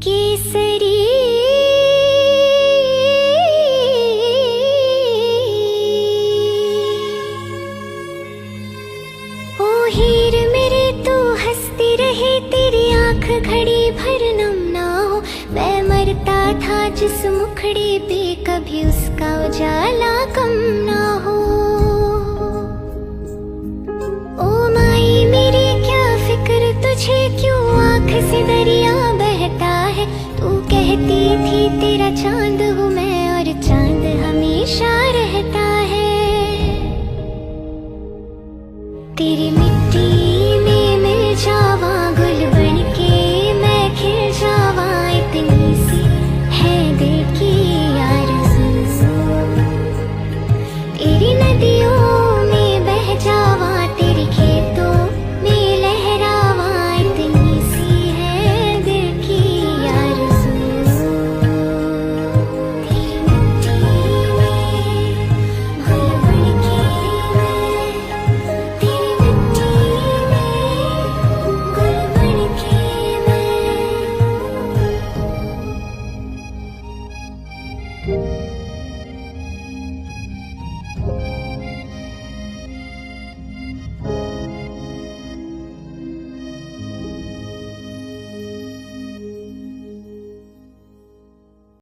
केसरी ओ हीर मेरे तू हंसती रहे, तेरी आंख घड़ी भर नम ना हो। मैं मरता था जिस मुखड़े पे, कभी उसका उजाला कम ना हो। ओ माई मेरी क्या फिक्र तुझे, क्यों आंख से दरिया बहता है। तू कहती थी तेरा चांद हूँ मैं, और चांद हमेशा रहता है। तेरी